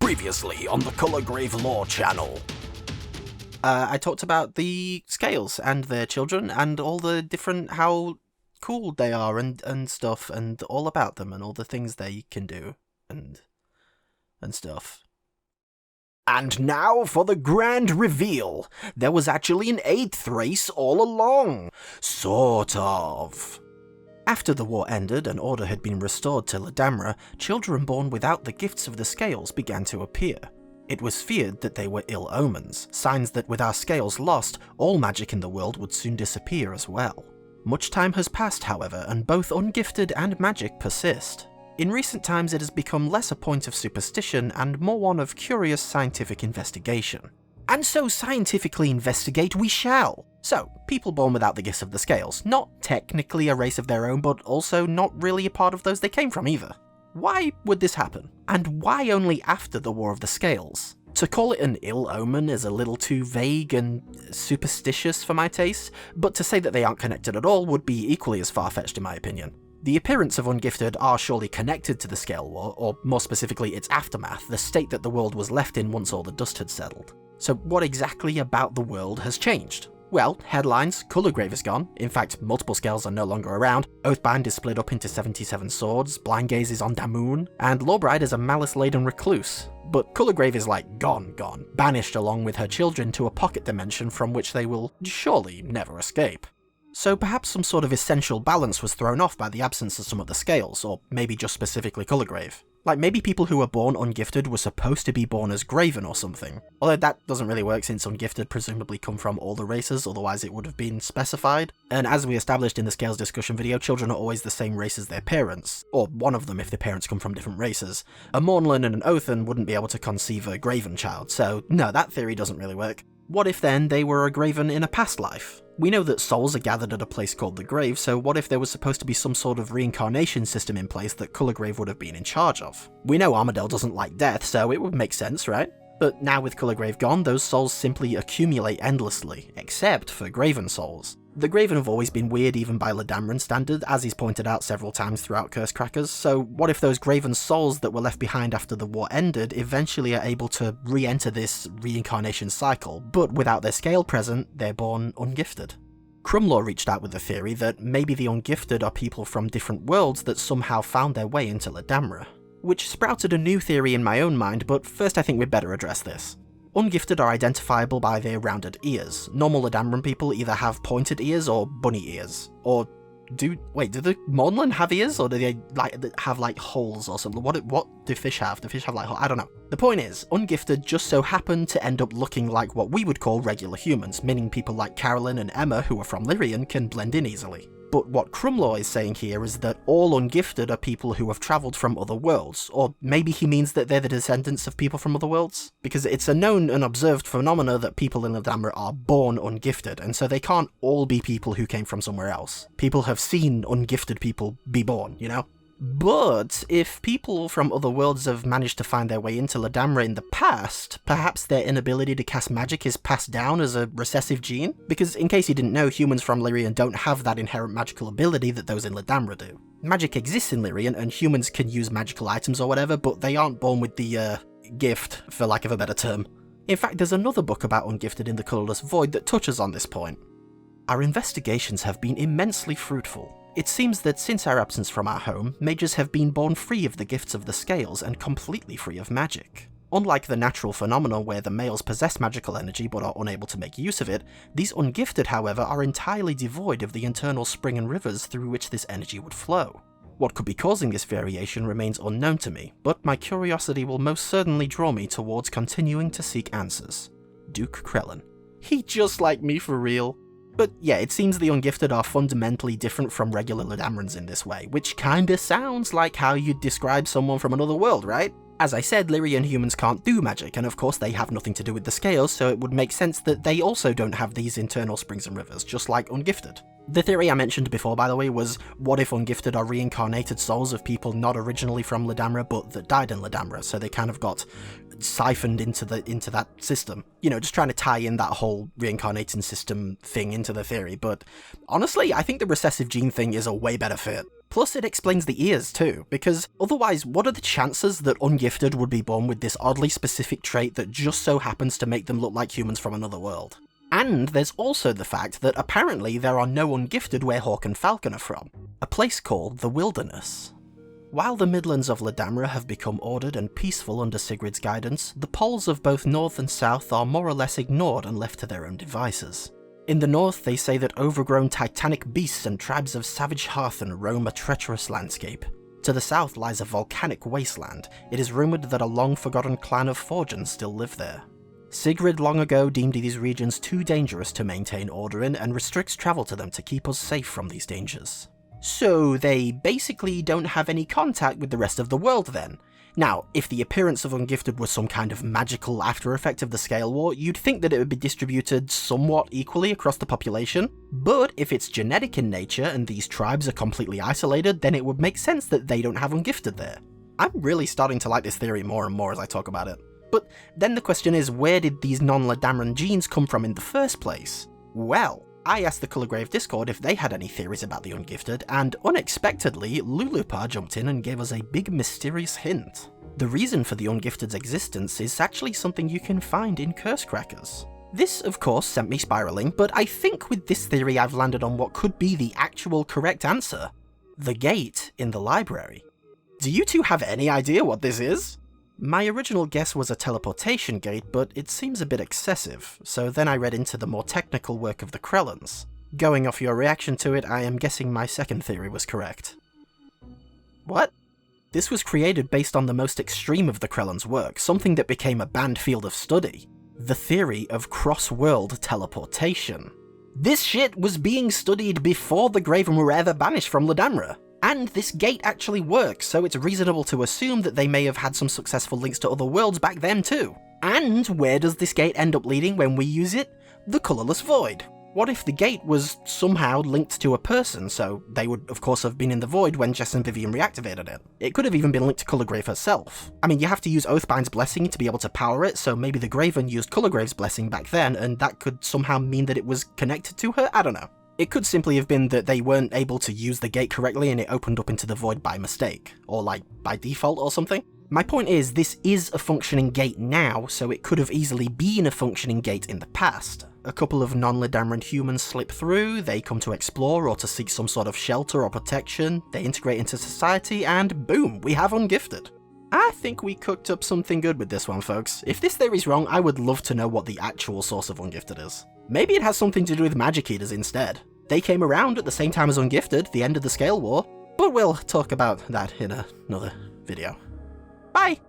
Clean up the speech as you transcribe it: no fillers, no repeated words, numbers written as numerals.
Previously on the Colorgrave Lore channel. I talked about the scales and their children and all the different, how cool they are and stuff, and all about them and all the things they can do and stuff. And now for the grand reveal. There was actually an 8th race all along. Sort of. After the war ended and order had been restored to Ledamra, children born without the gifts of the scales began to appear. It was feared that they were ill omens, signs that with our scales lost, all magic in the world would soon disappear as well. Much time has passed, however, and both ungifted and magic persist. In recent times it has become less a point of superstition and more one of curious scientific investigation. And so scientifically investigate we shall! So, people born without the gifts of the scales, not technically a race of their own, but also not really a part of those they came from either. Why would this happen? And why only after the War of the Scales? To call it an ill omen is a little too vague and superstitious for my taste, but to say that they aren't connected at all would be equally as far-fetched in my opinion. The appearance of Ungifted are surely connected to the Scale War, or more specifically its aftermath, the state that the world was left in once all the dust had settled. So what exactly about the world has changed? Well, headlines, Colorgrave is gone, in fact multiple scales are no longer around, Oathbind is split up into 77 swords, Blindgaze is on Damoon, and Lawbride is a malice-laden recluse. But Colorgrave is like gone, banished along with her children to a pocket dimension from which they will surely never escape. So perhaps some sort of essential balance was thrown off by the absence of some of the scales, or maybe just specifically Colorgrave. Like maybe people who were born ungifted were supposed to be born as Graven or something. Although that doesn't really work since ungifted presumably come from all the races, otherwise it would have been specified. And as we established in the scales discussion video, children are always the same race as their parents, or one of them if their parents come from different races. A Mornlin and an Othan wouldn't be able to conceive a Graven child, so no, that theory doesn't really work. What if then they were a Graven in a past life? We know that souls are gathered at a place called the Grave, so what if there was supposed to be some sort of reincarnation system in place that Colorgrave would have been in charge of? We know Armadale doesn't like death, so it would make sense, right? But now with Colorgrave gone, those souls simply accumulate endlessly, except for Graven souls. The Graven have always been weird even by Ledamran standard, as he's pointed out several times throughout Curse Crackers, so what if those Graven souls that were left behind after the war ended eventually are able to re-enter this reincarnation cycle, but without their scale present, they're born ungifted? Crumlaw reached out with the theory that maybe the ungifted are people from different worlds that somehow found their way into Ledamra, which sprouted a new theory in my own mind, but first I think we'd better address this. Ungifted are identifiable by their rounded ears. Normal Ledamran people either have pointed ears or bunny ears. Or do the Mornlin have ears, or do they have holes or something? What do fish have? Do fish have holes? I don't know. The point is, Ungifted just so happen to end up looking like what we would call regular humans, meaning people like Carolyn and Emma who are from Lyrian can blend in easily. But what Crumlaw is saying here is that all ungifted are people who have travelled from other worlds, or maybe he means that they're the descendants of people from other worlds? Because it's a known and observed phenomena that people in Ledamra are born ungifted, and so they can't all be people who came from somewhere else. People have seen ungifted people be born, you know? But if people from other worlds have managed to find their way into Ledamra in the past, perhaps their inability to cast magic is passed down as a recessive gene? Because in case you didn't know, humans from Lyrian don't have that inherent magical ability that those in Ledamra do. Magic exists in Lyrian, and humans can use magical items or whatever, but they aren't born with the, gift, for lack of a better term. In fact, there's another book about Ungifted in the Colourless Void that touches on this point. Our investigations have been immensely fruitful. It seems that since our absence from our home, mages have been born free of the gifts of the scales and completely free of magic. Unlike the natural phenomena where the males possess magical energy but are unable to make use of it, these ungifted, however, are entirely devoid of the internal spring and rivers through which this energy would flow. What could be causing this variation remains unknown to me, but my curiosity will most certainly draw me towards continuing to seek answers. Duke Krellin. He just like me for real. But yeah, it seems the Ungifted are fundamentally different from regular Ledamrans in this way, which kinda sounds like how you'd describe someone from another world, right? As I said, Lyrian humans can't do magic, and of course they have nothing to do with the scales, so it would make sense that they also don't have these internal springs and rivers, just like Ungifted. The theory I mentioned before, by the way, was what if Ungifted are reincarnated souls of people not originally from Ledamra, but that died in Ledamra, so they kind of got siphoned into that system. You know, just trying to tie in that whole reincarnating system thing into the theory, but honestly, I think the recessive gene thing is a way better fit. Plus it explains the ears too, because otherwise what are the chances that Ungifted would be born with this oddly specific trait that just so happens to make them look like humans from another world? And there's also the fact that apparently there are no Ungifted where Hawk and Falcon are from, a place called the Wilderness. While the Midlands of Ladamra have become ordered and peaceful under Sigrid's guidance, the poles of both north and south are more or less ignored and left to their own devices. In the north, they say that overgrown titanic beasts and tribes of savage heathen roam a treacherous landscape. To the south lies a volcanic wasteland. It is rumoured that a long-forgotten clan of Forgans still live there. Sigrid long ago deemed these regions too dangerous to maintain order in and restricts travel to them to keep us safe from these dangers. So they basically don't have any contact with the rest of the world then. Now, if the appearance of Ungifted was some kind of magical after effect of the Scale War, you'd think that it would be distributed somewhat equally across the population, but if it's genetic in nature and these tribes are completely isolated, then it would make sense that they don't have Ungifted there. I'm really starting to like this theory more and more as I talk about it. But then the question is, where did these non-Ladamran genes come from in the first place? Well, I asked the Colourgrave Discord if they had any theories about the Ungifted, and unexpectedly, Lulupar jumped in and gave us a big mysterious hint. The reason for the Ungifted's existence is actually something you can find in Curse Crackers. This, of course, sent me spiralling, but I think with this theory I've landed on what could be the actual correct answer. The gate in the library. Do you two have any idea what this is? My original guess was a teleportation gate, but it seems a bit excessive, so then I read into the more technical work of the Krellans. Going off your reaction to it, I am guessing my second theory was correct. What? This was created based on the most extreme of the Krellans' work, something that became a banned field of study. The theory of cross-world teleportation. This shit was being studied before the Graven were ever banished from Ladamra. And this gate actually works, so it's reasonable to assume that they may have had some successful links to other worlds back then too. And where does this gate end up leading when we use it? The Colourless Void. What if the gate was somehow linked to a person, so they would of course have been in the Void when Jess and Vivian reactivated it? It could have even been linked to Colourgrave herself. I mean, you have to use Oathbind's Blessing to be able to power it, so maybe the Graven used Colourgrave's Blessing back then, and that could somehow mean that it was connected to her? I don't know. It could simply have been that they weren't able to use the gate correctly and it opened up into the Void by mistake, or like by default or something. My point is, this is a functioning gate now, so it could have easily been a functioning gate in the past. A couple of non-Ladamran humans slip through, they come to explore or to seek some sort of shelter or protection, they integrate into society, and boom, we have Ungifted. I think we cooked up something good with this one, folks. If this theory's wrong, I would love to know what the actual source of Ungifted is. Maybe it has something to do with Magic Eaters instead. They came around at the same time as Ungifted, the end of the Scale War, but we'll talk about that in another video. Bye!